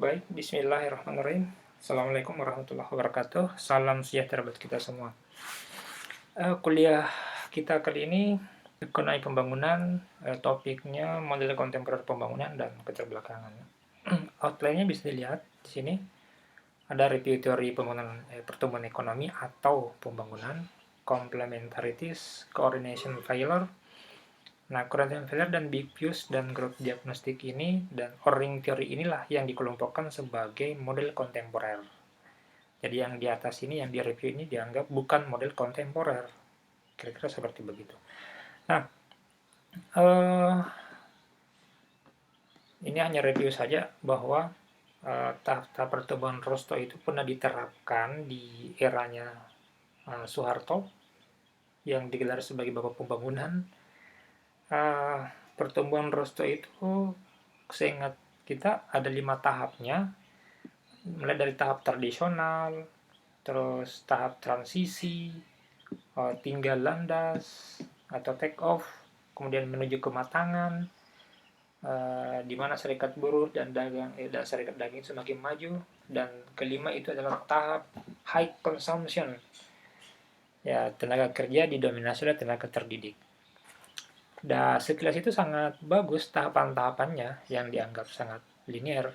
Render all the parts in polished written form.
Baik, bismillahirrahmanirrahim. Assalamualaikum warahmatullahi wabarakatuh. Salam sejahtera buat kita semua. Kuliah kita kali ini ekonomi pembangunan, topiknya model kontemporer pembangunan dan keterbelakangan. Outline-nya bisa dilihat di sini. Ada review teori pembangunan pertumbuhan ekonomi atau pembangunan, complementarities, coordination failure. Nah, coordination failure dan big views dan growth diagnostic ini dan O-ring teori inilah yang dikelompokkan sebagai model kontemporer. Jadi yang di atas ini, yang di review ini dianggap bukan model kontemporer. Kira-kira seperti begitu. Nah, ini hanya review saja bahwa tahap-tahap pertumbuhan Rosto itu pernah diterapkan di eranya Soeharto yang digelar sebagai Bapak Pembangunan. Pertumbuhan Rosto itu seingat kita ada 5 tahapnya, mulai dari tahap tradisional, terus tahap transisi, tinggal landas atau take off, kemudian menuju kematangan, di mana serikat buruh dan serikat dagang semakin maju, dan kelima itu adalah tahap high consumption, ya tenaga kerja didominasi oleh tenaga terdidik. Dan sekilas itu sangat bagus tahapan-tahapannya yang dianggap sangat linear.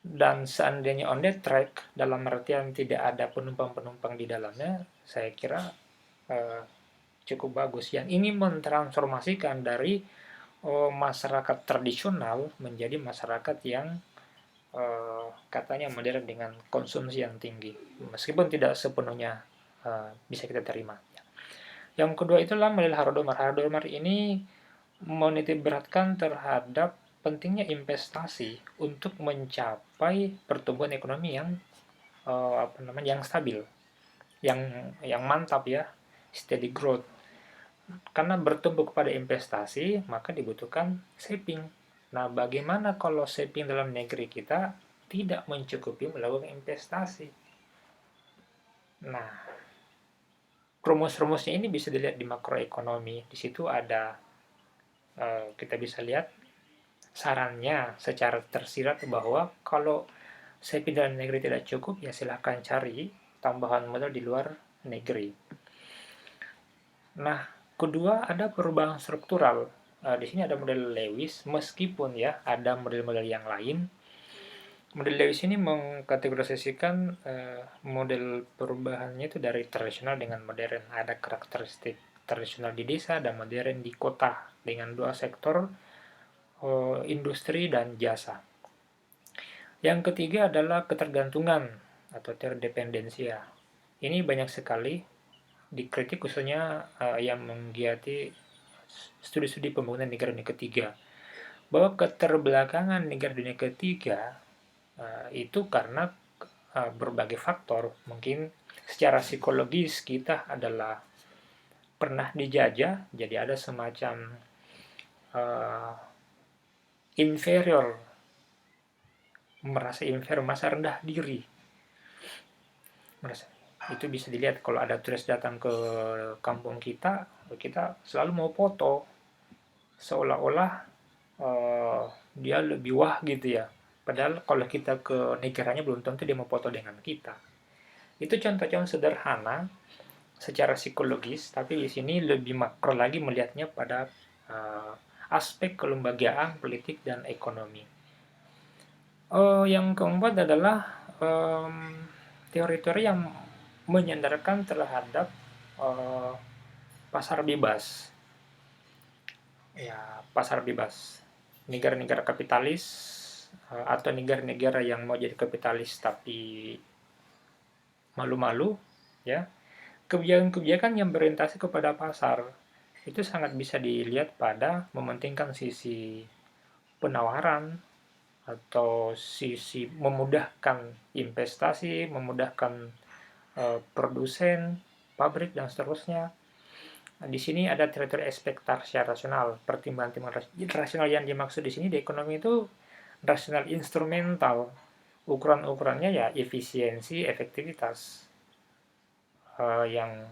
Dan seandainya on the track, dalam artian tidak ada penumpang-penumpang di dalamnya, saya kira cukup bagus. Yang ini mentransformasikan dari masyarakat tradisional menjadi masyarakat yang katanya modern dengan konsumsi yang tinggi, meskipun tidak sepenuhnya bisa kita terima. Yang kedua itulah model Horodomar. Horodomar ini menitik beratkan terhadap pentingnya investasi untuk mencapai pertumbuhan ekonomi yang yang stabil, yang mantap ya, steady growth. Karena bertumbuh kepada investasi, maka dibutuhkan saving. Nah, bagaimana kalau saving dalam negeri kita tidak mencukupi melakukan investasi? Nah, rumus-rumusnya ini bisa dilihat di makroekonomi. Di situ ada, kita bisa lihat sarannya secara tersirat bahwa kalau saving dalam negeri tidak cukup, ya silahkan cari tambahan modal di luar negeri. Nah, kedua ada perubahan struktural. Di sini ada model Lewis, meskipun ya ada model-model yang lain. Model Lewis ini mengkategorisasikan model perubahannya itu dari tradisional dengan modern. Ada karakteristik tradisional di desa dan modern di kota dengan dua sektor, industri dan jasa. Yang ketiga adalah ketergantungan atau interdependensia. Ini banyak sekali dikritik, khususnya yang menggiati studi-studi pembangunan negara dunia ketiga, bahwa keterbelakangan negara dunia ketiga itu karena berbagai faktor. Mungkin secara psikologis kita adalah pernah dijajah, jadi ada semacam inferior, merasa inferior, merasa rendah diri. Itu bisa dilihat kalau ada turis datang ke kampung kita, kita selalu mau foto, seolah-olah dia lebih wah gitu ya. Padahal kalau kita ke negaranya belum tentu dia mau foto dengan kita. Itu contoh-contoh sederhana secara psikologis, tapi di sini lebih makro lagi melihatnya pada aspek kelembagaan, politik, dan ekonomi. Yang keempat adalah teori-teori yang menyandarkan terhadap pasar bebas. Ya, pasar bebas. Negara-negara kapitalis atau negara-negara yang mau jadi kapitalis tapi malu-malu, ya, kebijakan-kebijakan yang berorientasi kepada pasar itu sangat bisa dilihat pada mementingkan sisi penawaran atau sisi memudahkan investasi, memudahkan produsen, pabrik, dan seterusnya. Di sini ada teori ekspektasi rasional, pertimbangan rasional yang dimaksud di sini di ekonomi itu rasional instrumental. Ukuran-ukurannya ya efisiensi, efektivitas, yang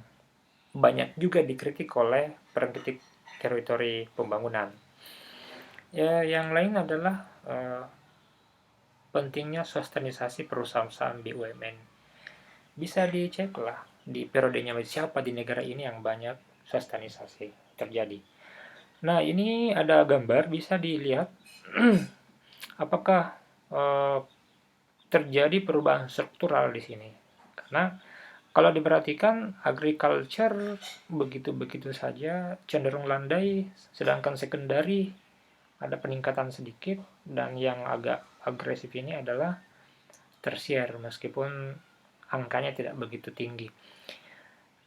banyak juga dikritik oleh pengkritik teori pembangunan. Ya, yang lain adalah pentingnya sustainabilisasi perusahaan BUMN. Bisa dicek lah di periodenya siapa di negara ini yang banyak sustainabilisasi terjadi. Nah, ini ada gambar bisa dilihat apakah terjadi perubahan struktural di sini. Karena kalau diperhatikan agriculture begitu-begitu saja cenderung landai, sedangkan secondary ada peningkatan sedikit, dan yang agak agresif ini adalah tersier meskipun angkanya tidak begitu tinggi.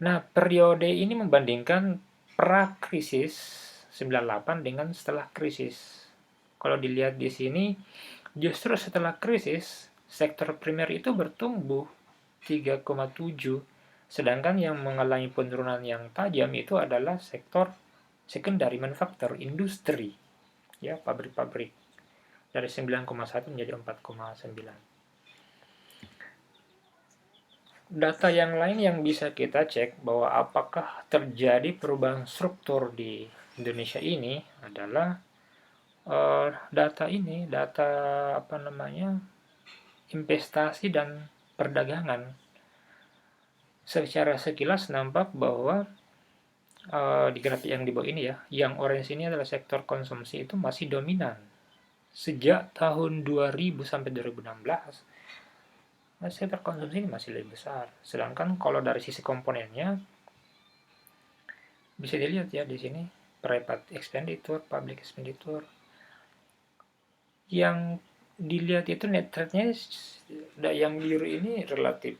Nah, periode ini membandingkan pra-krisis 98 dengan setelah krisis. Kalau dilihat di sini, justru setelah krisis, sektor primer itu bertumbuh 3,7, sedangkan yang mengalami penurunan yang tajam itu adalah sektor secondary manufacture, industri, ya, pabrik-pabrik, dari 9,1 menjadi 4,9. Data yang lain yang bisa kita cek bahwa apakah terjadi perubahan struktur di Indonesia ini adalah data apa namanya, investasi dan perdagangan. Secara sekilas nampak bahwa di grafik yang di bawah ini ya, yang orange ini adalah sektor konsumsi itu masih dominan. Sejak tahun 2000 sampai 2016, sektor konsumsi ini masih lebih besar. Sedangkan kalau dari sisi komponennya, bisa dilihat ya di sini, private expenditure, public expenditure. Yang dilihat itu net rate-nya yang biru ini relatif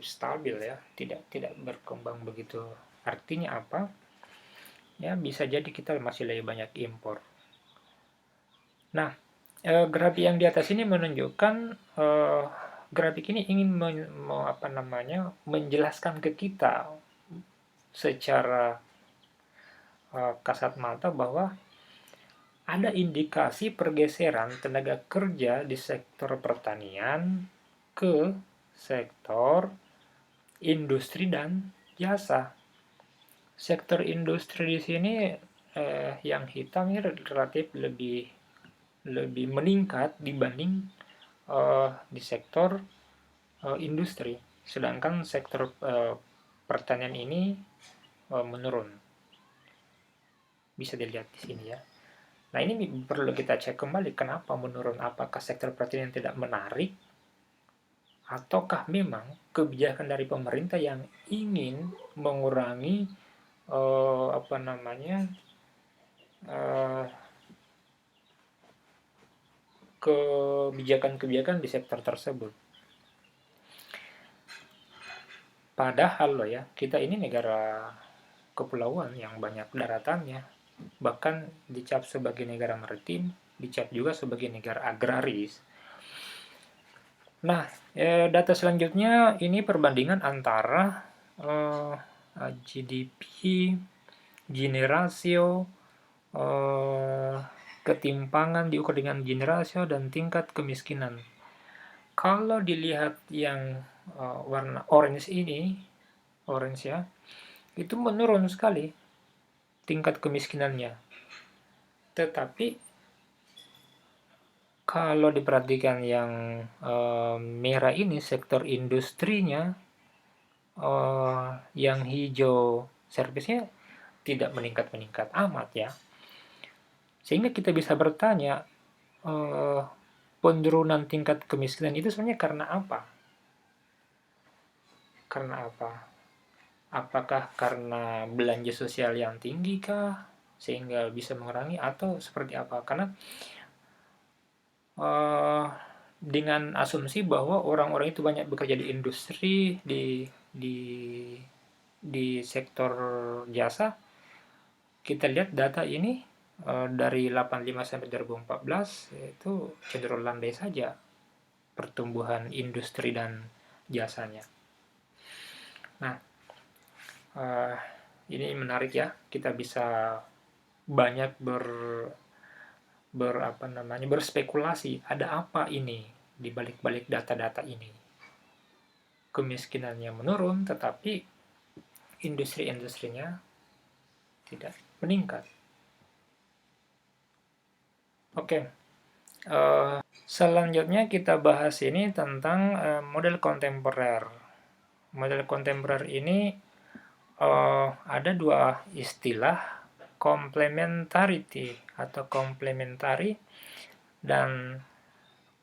stabil ya, tidak berkembang begitu. Artinya apa? Ya, bisa jadi kita masih lebih banyak impor. Nah, grafik yang di atas ini menunjukkan grafik ini ingin menjelaskan ke kita secara kasat mata bahwa ada indikasi pergeseran tenaga kerja di sektor pertanian ke sektor industri dan jasa. Sektor industri di sini yang hitam ini relatif lebih meningkat dibanding di sektor industri, sedangkan sektor pertanian ini menurun. Bisa dilihat di sini ya. Nah, ini perlu kita cek kembali kenapa menurun. Apakah sektor pertanian tidak menarik, ataukah memang kebijakan dari pemerintah yang ingin mengurangi kebijakan-kebijakan di sektor tersebut. Padahal loh ya, kita ini negara kepulauan yang banyak daratannya, bahkan dicap sebagai negara maritim, dicap juga sebagai negara agraris. Nah, data selanjutnya ini perbandingan antara GDP, Gini rasio, ketimpangan diukur dengan Gini rasio, dan tingkat kemiskinan. Kalau dilihat yang warna orange ini, orange ya, itu menurun sekali tingkat kemiskinannya. Tetapi kalau diperhatikan yang merah ini, sektor industrinya, yang hijau servisnya tidak meningkat-meningkat amat ya. Sehingga kita bisa bertanya, penurunan tingkat kemiskinan itu sebenarnya karena apa? Karena apa? Apakah karena belanja sosial yang tinggi kah? Sehingga bisa mengurangi, atau seperti apa? Karena dengan asumsi bahwa orang-orang itu banyak bekerja di industri, di sektor jasa, kita lihat data ini dari 85 sampai 2014 itu cenderung landai saja pertumbuhan industri dan jasanya. Nah, ini menarik ya, kita bisa banyak berspekulasi ada apa ini di balik-balik data-data ini. Kemiskinannya menurun, tetapi industri-industrinya tidak meningkat. Oke, Selanjutnya kita bahas ini tentang model kontemporer. Model kontemporer ini ada dua istilah, complementarity atau complementary dan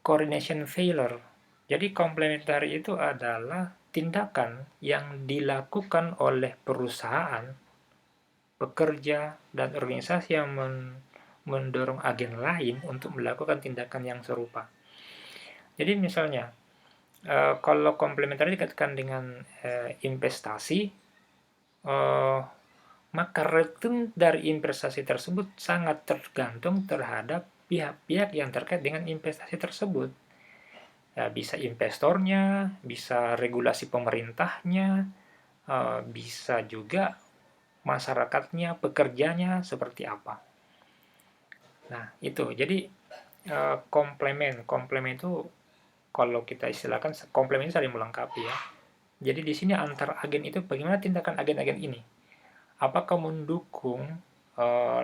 coordination failure. Jadi complementary itu adalah tindakan yang dilakukan oleh perusahaan, pekerja, dan organisasi yang mendorong agen lain untuk melakukan tindakan yang serupa. Jadi misalnya, kalau komplementari dikaitkan dengan investasi, maka return dari investasi tersebut sangat tergantung terhadap pihak-pihak yang terkait dengan investasi tersebut. Ya, bisa investornya, bisa regulasi pemerintahnya, bisa juga masyarakatnya, pekerjanya seperti apa. Nah, itu. Jadi komplemen itu kalau kita istilahkan komplemen itu saling melengkapi ya. Jadi di sini antar agen itu bagaimana tindakan agen-agen ini? Apakah mendukung uh,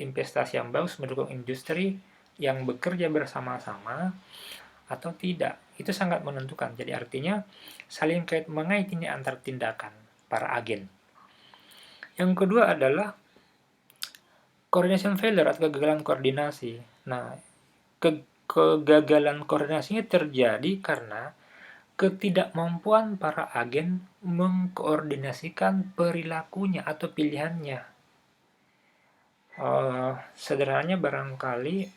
investasi yang bagus, mendukung industri yang bekerja bersama-sama atau tidak? Itu sangat menentukan. Jadi artinya saling kait mengait ini antar tindakan para agen. Yang kedua adalah coordination failure atau kegagalan koordinasi. Nah, kegagalan koordinasinya terjadi karena ketidakmampuan para agen mengkoordinasikan perilakunya atau pilihannya. Sederhananya barangkali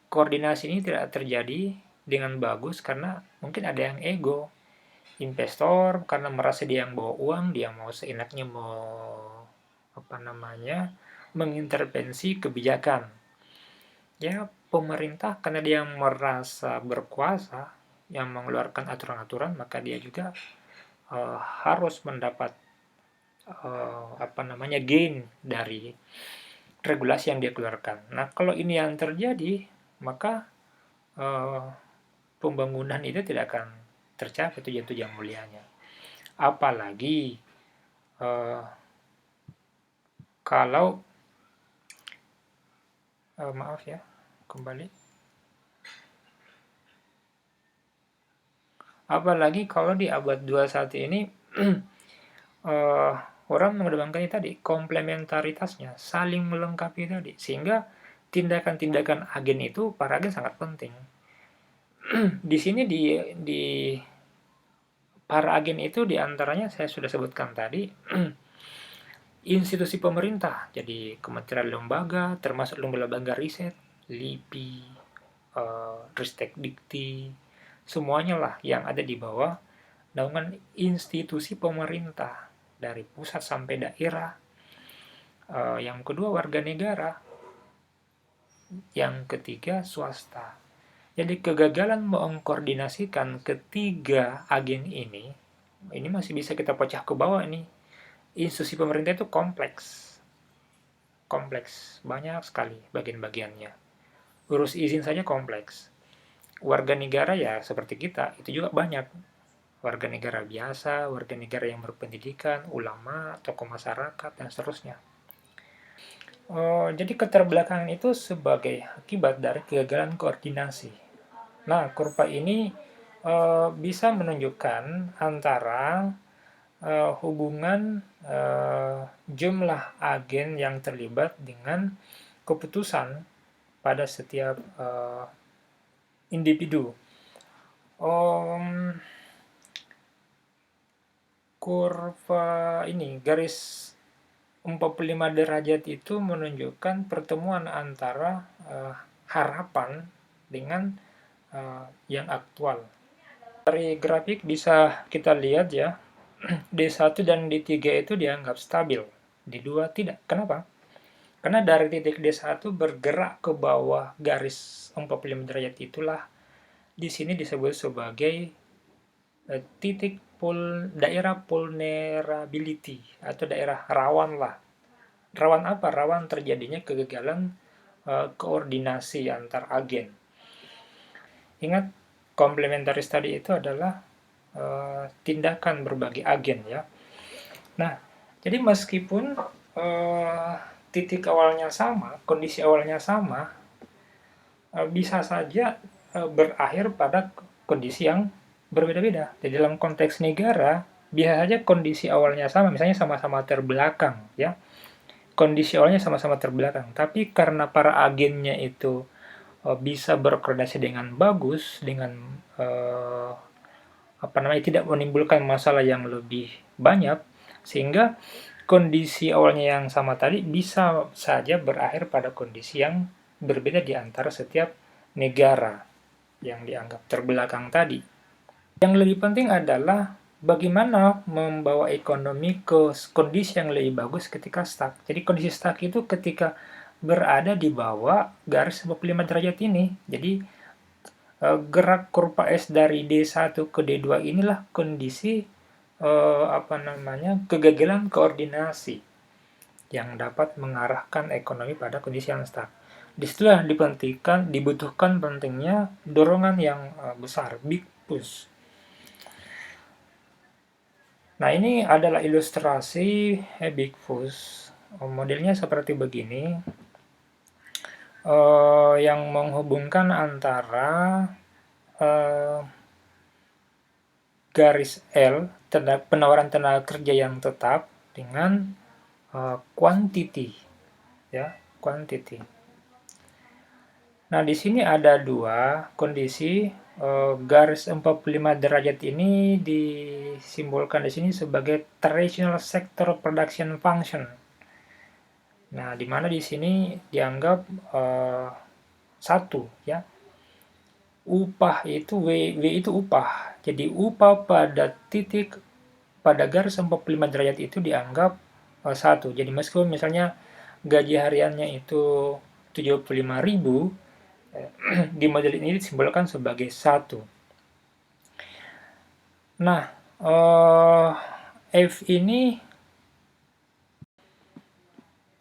koordinasi ini tidak terjadi dengan bagus karena mungkin ada yang ego. Investor karena merasa dia yang bawa uang, dia mau seenaknya mau mengintervensi kebijakan. Ya, pemerintah karena dia merasa berkuasa yang mengeluarkan aturan-aturan, maka dia juga harus mendapat gain dari regulasi yang dia keluarkan. Nah, kalau ini yang terjadi, maka pembangunan itu tidak akan tercapai tujuan-tujuan mulianya. Apalagi kalau maaf ya, kembali. Apalagi kalau di abad 21 ini orang mengedepankan tadi komplementaritasnya, saling melengkapi tadi, sehingga tindakan-tindakan agen itu para agen sangat penting. Di sini di para agen itu diantaranya saya sudah sebutkan tadi institusi pemerintah, jadi kementerian lembaga, termasuk lembaga riset, LIPI, Ristek Dikti, semuanya lah yang ada di bawah naungan institusi pemerintah dari pusat sampai daerah. Yang kedua warga negara, yang ketiga swasta. Jadi kegagalan mengkoordinasikan ketiga agen ini masih bisa kita pecah ke bawah ini. Institusi pemerintah itu kompleks, banyak sekali bagian-bagiannya. Urus izin saja kompleks. Warga negara ya seperti kita, itu juga banyak. Warga negara biasa, warga negara yang berpendidikan, ulama, tokoh masyarakat, dan seterusnya. Jadi keterbelakangan itu sebagai akibat dari kegagalan koordinasi. Nah, kurva ini bisa menunjukkan antara hubungan jumlah agen yang terlibat dengan keputusan pada setiap individu. Kurva ini, garis 45 derajat itu menunjukkan pertemuan antara harapan dengan yang aktual. Dari grafik bisa kita lihat ya, D1 dan D3 itu dianggap stabil, D2 tidak. Kenapa? Karena dari titik D1 bergerak ke bawah garis 45 derajat itulah di sini disebut sebagai titik daerah vulnerability atau daerah rawan lah. Rawan apa? Rawan terjadinya kegagalan koordinasi antar agen. Ingat, komplementaris tadi itu adalah tindakan berbagai agen ya. Nah, jadi meskipun titik awalnya sama, kondisi awalnya sama, bisa saja berakhir pada kondisi yang berbeda-beda. Jadi dalam konteks negara, bisa saja kondisi awalnya sama, misalnya sama-sama terbelakang, ya. Kondisi awalnya sama-sama terbelakang, tapi karena para agennya itu bisa berkoordinasi dengan bagus, dengan eh, apa namanya, tidak menimbulkan masalah yang lebih banyak, sehingga kondisi awalnya yang sama tadi bisa saja berakhir pada kondisi yang berbeda di antara setiap negara yang dianggap terbelakang tadi. Yang lebih penting adalah bagaimana membawa ekonomi ke kondisi yang lebih bagus ketika stuck. Jadi kondisi stuck itu ketika berada di bawah garis 45 derajat ini. Jadi gerak kurva S dari D1 ke D2 inilah kondisi apa namanya, kegagalan koordinasi yang dapat mengarahkan ekonomi pada kondisi yang stuck. Disitulah dibutuhkan pentingnya dorongan yang besar, big push. Nah, ini adalah ilustrasi big push. Modelnya seperti begini, yang menghubungkan antara garis L, penawaran tenaga kerja yang tetap, dengan quantity, ya, quantity. Nah, di sini ada dua kondisi. Garis 45 derajat ini disimbolkan di sini sebagai traditional sector production function. Nah, di mana di sini dianggap satu, ya. Upah itu W itu upah. Jadi upah pada garis 45 derajat itu dianggap satu. Jadi meskipun misalnya gaji hariannya itu 75.000, di model ini disimbolkan sebagai satu. Nah, F ini,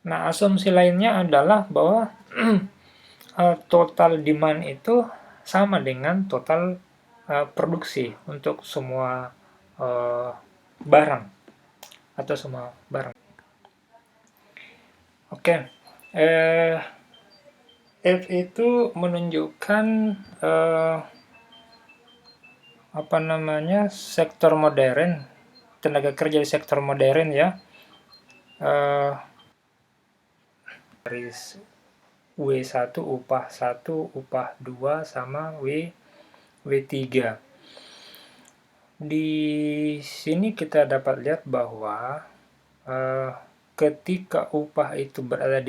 nah asumsi lainnya adalah bahwa total demand itu sama dengan total produksi untuk semua barang atau semua barang. Oke, F itu menunjukkan apa namanya, sektor modern, tenaga kerja di sektor modern, ya. Garis W1 upah 1, upah 2 sama W3. Di sini kita dapat lihat bahwa ketika upah itu berada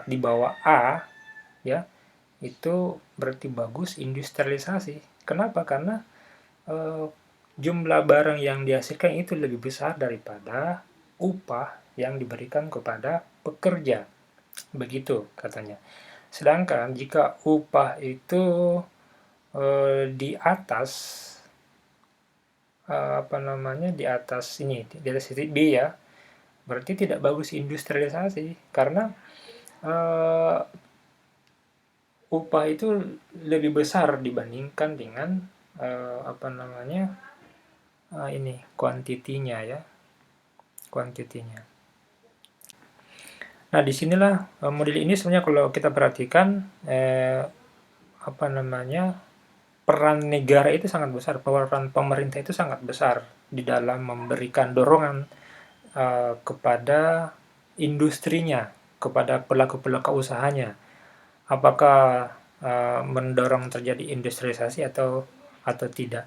di bawah A, ya, itu berarti bagus industrialisasi. Kenapa? Karena jumlah barang yang dihasilkan itu lebih besar daripada upah yang diberikan kepada pekerja. Begitu katanya. Sedangkan jika upah itu di atas apa namanya, di atas ini, di atas titik B, ya, berarti tidak bagus industrialisasi, karena upah itu lebih besar dibandingkan dengan apa namanya, ini kuantitinya, ya, kuantitinya. Nah, disinilah model ini sebenarnya kalau kita perhatikan apa namanya, peran negara itu sangat besar, peran pemerintah itu sangat besar di dalam memberikan dorongan kepada industrinya, kepada pelaku-pelaku usahanya. Apakah mendorong terjadi industrialisasi atau tidak.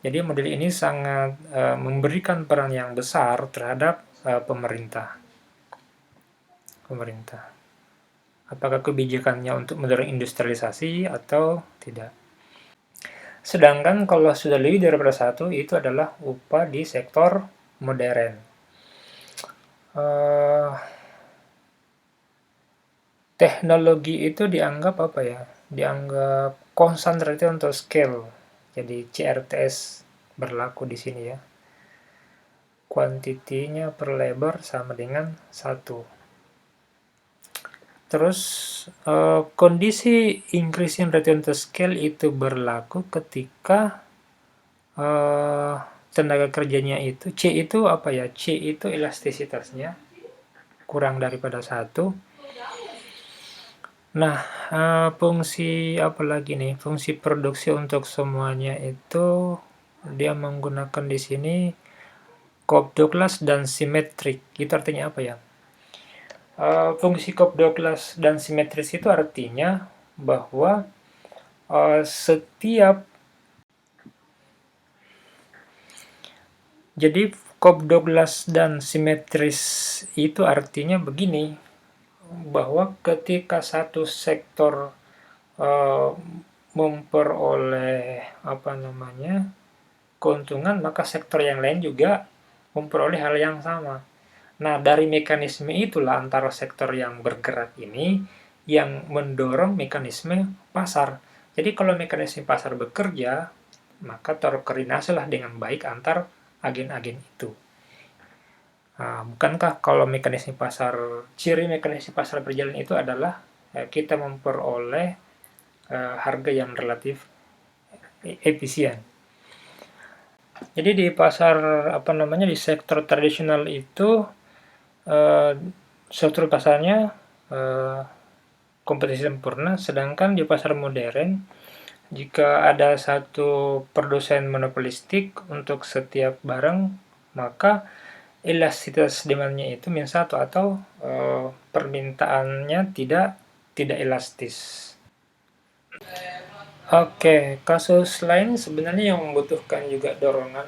Jadi model ini sangat memberikan peran yang besar terhadap pemerintah. Apakah kebijakannya untuk mendorong industrialisasi atau tidak. Sedangkan kalau sudah lebih daripada satu, itu adalah upah di sektor modern. Teknologi itu dianggap apa, ya? Dianggap constant return to scale. Jadi CRTS berlaku di sini, ya. Kuantitinya per lebar sama dengan 1. Terus kondisi increasing return to scale itu berlaku ketika tenaga kerjanya itu, C itu apa, ya? C itu elastisitasnya kurang daripada 1. Nah, fungsi apa lagi nih? Fungsi produksi untuk semuanya itu dia menggunakan di sini Cobb Douglas dan simetrik. Itu artinya apa ya? Fungsi Cobb Douglas dan simetris itu artinya bahwa setiap jadi Cobb Douglas dan simetris itu artinya begini, bahwa ketika satu sektor uh, memperoleh apa namanya keuntungan, maka sektor yang lain juga memperoleh hal yang sama. Nah, dari mekanisme itulah antara sektor yang bergerak ini yang mendorong mekanisme pasar. Jadi kalau mekanisme pasar bekerja, maka terkoordinasilah dengan baik antar agen-agen itu. Nah, bukankah kalau ciri mekanisme pasar berjalan itu adalah kita memperoleh harga yang relatif efisien. Jadi di pasar apa namanya di sektor tradisional itu eh, struktur pasarnya eh, kompetisi sempurna, sedangkan di pasar modern jika ada satu produsen monopolistik untuk setiap barang, maka elastisitas demandnya itu minus satu atau permintaannya tidak elastis. Oke, kasus lain sebenarnya yang membutuhkan juga dorongan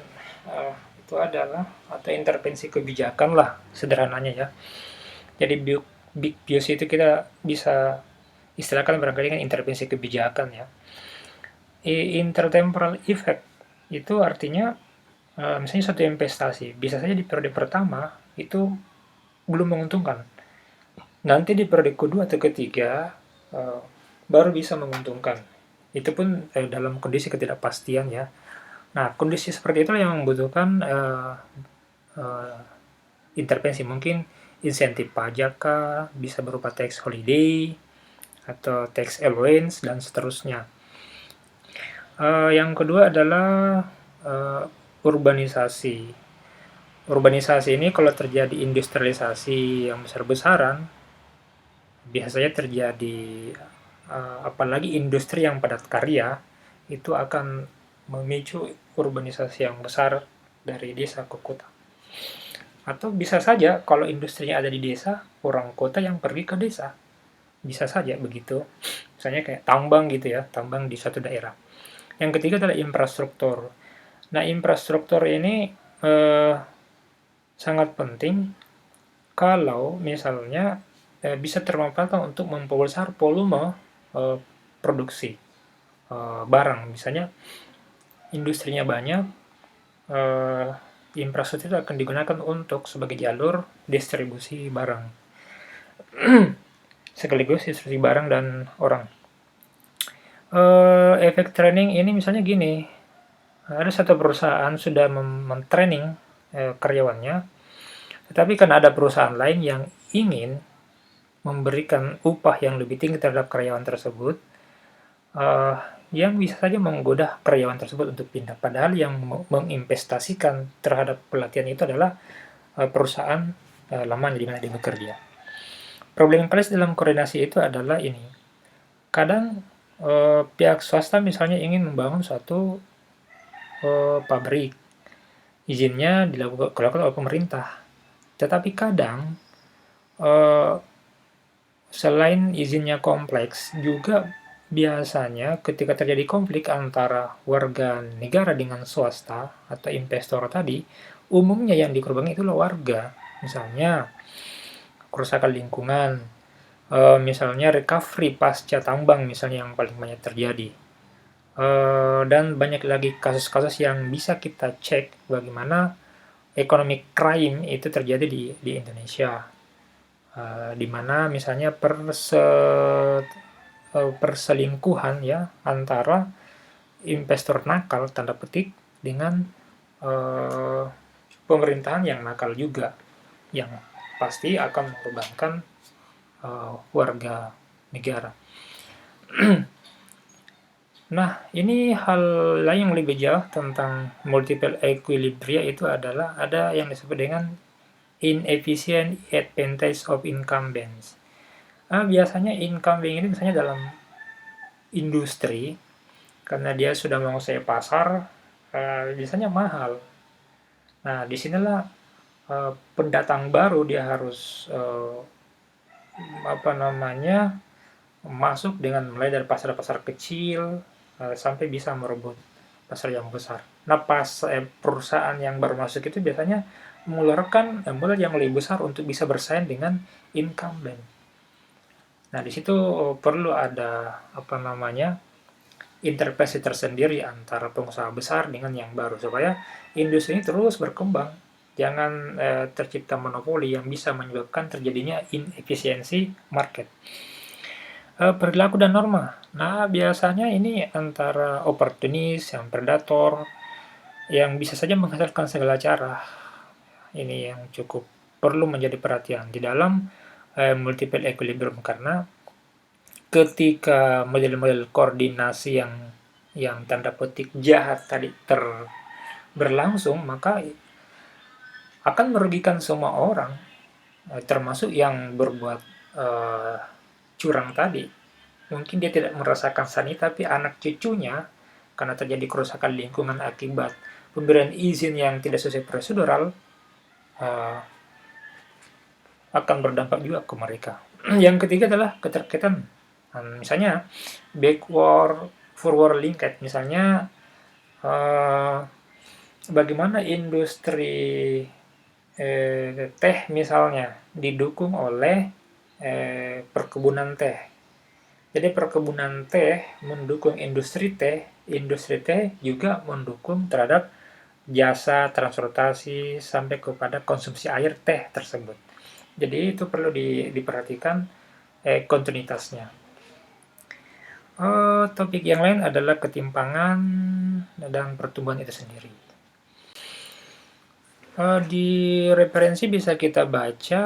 itu adalah atau intervensi kebijakan lah sederhananya ya. Jadi big bios itu kita bisa istilahkan barangkali dengan intervensi kebijakan ya. Intertemporal effect itu artinya misalnya suatu investasi bisa saja di periode pertama itu belum menguntungkan. Nanti di periode kedua atau ketiga baru bisa menguntungkan. Itu pun dalam kondisi ketidakpastian ya. Nah, kondisi seperti itu yang membutuhkan uh, intervensi. Mungkin insentif pajak bisa berupa tax holiday atau tax allowance dan seterusnya. Yang kedua adalah uh, urbanisasi. Urbanisasi ini kalau terjadi industrialisasi yang besar-besaran, biasanya terjadi apalagi industri yang padat karya, itu akan memicu urbanisasi yang besar dari desa ke kota. Atau bisa saja kalau industrinya ada di desa, orang kota yang pergi ke desa. Bisa saja begitu. Misalnya kayak tambang gitu ya, tambang di suatu daerah. Yang ketiga adalah infrastruktur. Nah, infrastruktur ini sangat penting kalau misalnya bisa termanfaatkan untuk memperbesar volume produksi barang. Misalnya industrinya banyak, infrastruktur itu akan digunakan untuk sebagai jalur distribusi barang. Sekaligus distribusi barang dan orang. Efek training ini misalnya gini, ada satu perusahaan sudah men-training karyawannya, tetapi kan ada perusahaan lain yang ingin memberikan upah yang lebih tinggi terhadap karyawan tersebut, yang bisa saja menggoda karyawan tersebut untuk pindah. Padahal yang menginvestasikan terhadap pelatihan itu adalah perusahaan lamanya di mana dia bekerja. Problem yang paling dalam koordinasi itu adalah ini. Kadang pihak swasta misalnya ingin membangun suatu pabrik. Izinnya dilakukan oleh pemerintah. Tetapi kadang selain izinnya kompleks, juga biasanya ketika terjadi konflik antara warga negara dengan swasta atau investor tadi, umumnya yang dikorbankan itulah warga. Misalnya kerusakan lingkungan, misalnya recovery pasca tambang misalnya yang paling banyak terjadi. Dan banyak lagi kasus-kasus yang bisa kita cek bagaimana economic crime itu terjadi di Indonesia. Di mana misalnya perselingkuhan ya antara investor nakal tanda petik dengan pemerintahan yang nakal juga, yang pasti akan mengorbankan warga negara. Nah, ini hal lain yang lebih jauh tentang multiple equilibria itu adalah ada yang disebut dengan inefficient advantage of incumbents. Biasanya income bank ini misalnya dalam industri, karena dia sudah menguasai pasar, biasanya mahal. Nah, disinilah pendatang baru dia harus apa namanya masuk dengan mulai dari pasar-pasar kecil sampai bisa merebut pasar yang besar. Nah, perusahaan yang baru masuk itu biasanya mengeluarkan modal yang lebih besar untuk bisa bersaing dengan incumbent. Nah, di situ perlu ada apa namanya intervensi tersendiri antara pengusaha besar dengan yang baru supaya industri ini terus berkembang. Jangan tercipta monopoli yang bisa menyebabkan terjadinya inefisiensi market. Perilaku dan norma. Nah, biasanya ini antara oportunis, yang predator, yang bisa saja menghasilkan segala cara. Ini yang cukup perlu menjadi perhatian di dalam multiple equilibrium karena ketika model-model koordinasi yang tanda petik jahat tadi berlangsung, maka akan merugikan semua orang, termasuk yang berbuat uh, curang tadi. Mungkin dia tidak merasakan sani, tapi anak cucunya, karena terjadi kerusakan lingkungan akibat pemberian izin yang tidak sesuai prosedural, uh, akan berdampak juga ke mereka. Yang ketiga adalah keterkaitan. Misalnya, backward, forward linkage. Misalnya, uh, bagaimana industri teh misalnya didukung oleh perkebunan teh. Jadi perkebunan teh mendukung industri teh juga mendukung terhadap jasa transportasi sampai kepada konsumsi air teh tersebut. Jadi itu perlu diperhatikan kontinuitasnya. Topik yang lain adalah ketimpangan dan pertumbuhan itu sendiri. Di referensi bisa kita baca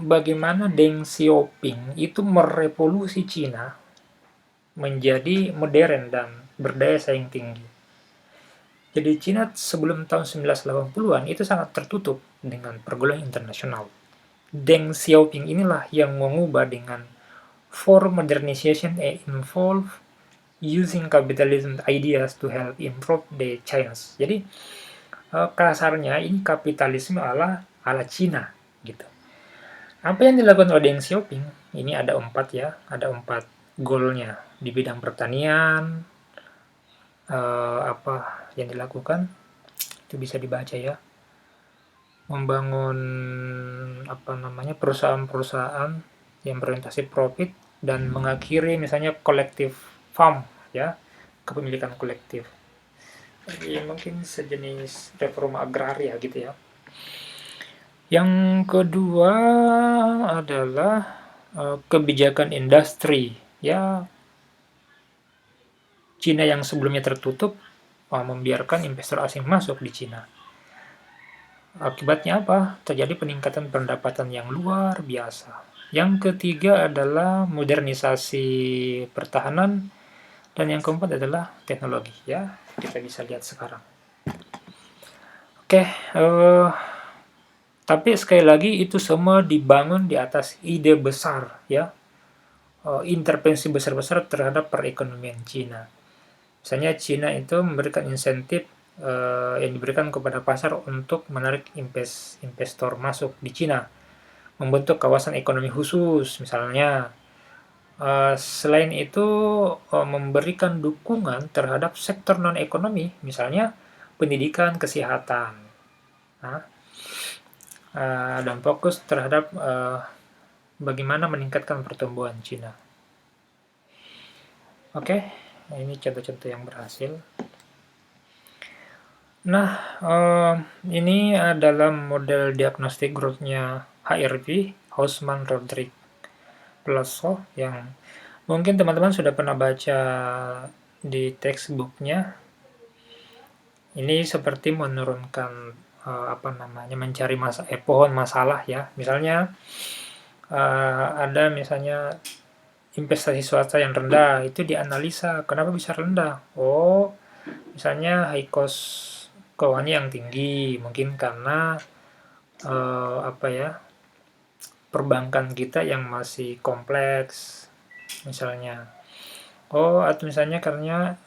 bagaimana Deng Xiaoping itu merevolusi Cina menjadi modern dan berdaya saing tinggi. Jadi Cina sebelum tahun 1980-an itu sangat tertutup dengan pergaulan internasional. Deng Xiaoping inilah yang mengubah dengan for modernization and involve using capitalism ideas to help improve the China. Jadi kasarnya ini kapitalisme ala Cina gitu. Apa yang dilakukan oleh Deng Xiaoping? Ini ada 4 ya, ada 4 goalnya di bidang pertanian. Apa yang dilakukan? Itu bisa dibaca ya. Membangun apa namanya perusahaan-perusahaan yang berorientasi profit dan mengakhiri misalnya kolektif farm ya, kepemilikan kolektif. Jadi mungkin sejenis reforma agraria gitu ya. Yang kedua adalah kebijakan industri. Ya, Cina yang sebelumnya tertutup membiarkan investor asing masuk di Cina. Akibatnya apa? Terjadi peningkatan pendapatan yang luar biasa. Yang ketiga adalah modernisasi pertahanan dan yang keempat adalah teknologi. Ya, kita bisa lihat sekarang. Oke, tapi sekali lagi itu semua dibangun di atas ide besar, ya, intervensi besar-besar terhadap perekonomian Cina. Misalnya Cina itu memberikan insentif yang diberikan kepada pasar untuk menarik investor masuk di Cina, membentuk kawasan ekonomi khusus, misalnya. Selain itu memberikan dukungan terhadap sektor non ekonomi, misalnya pendidikan, kesehatan. Nah, dan fokus terhadap bagaimana meningkatkan pertumbuhan Cina. Oke, ini contoh-contoh yang berhasil. Nah, ini adalah model diagnostik growth-nya HRV, Hausman Rodriguez Plasso, yang mungkin teman-teman sudah pernah baca di textbook-nya. Ini seperti menurunkan apa namanya, mencari pohon masalah ya. Misalnya ada misalnya investasi swasta yang rendah, itu dianalisa kenapa bisa rendah. Oh, misalnya high cost keuangannya yang tinggi, mungkin karena apa ya, perbankan kita yang masih kompleks, misalnya. Atau misalnya karena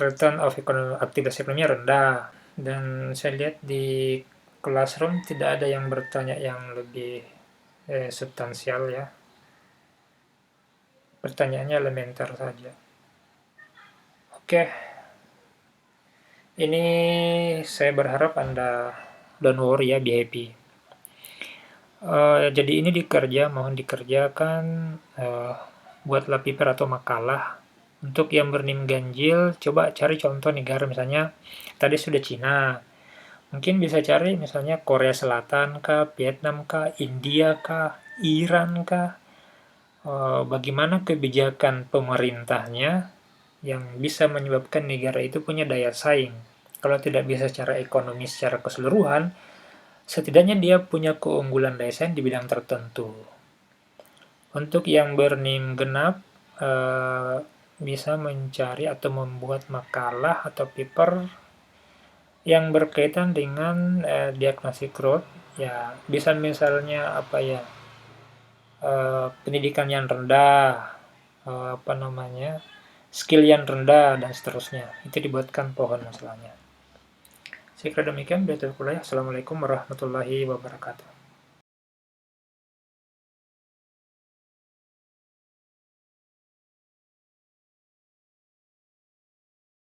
return of aktivitas ekonominya rendah. Dan saya lihat di Classroom tidak ada yang bertanya yang lebih substansial ya. Pertanyaannya elementer saja. Oke, ini saya berharap Anda don't worry ya, be happy. Jadi ini mohon dikerjakan, buatlah paper atau makalah. Untuk yang bernim ganjil, coba cari contoh negara, misalnya tadi sudah Cina. Mungkin bisa cari misalnya Korea Selatan kah, Vietnam kah, India kah, Iran kah. Bagaimana kebijakan pemerintahnya yang bisa menyebabkan negara itu punya daya saing. Kalau tidak bisa secara ekonomi secara keseluruhan, setidaknya dia punya keunggulan daya saing di bidang tertentu. Untuk yang bernim genap, bisa mencari atau membuat makalah atau paper yang berkaitan dengan diagnosis growth. Ya, bisa misalnya apa ya, pendidikan yang rendah, skill yang rendah, dan seterusnya. Itu dibuatkan pohon masalahnya. Saya kira demikian. Assalamualaikum warahmatullahi wabarakatuh.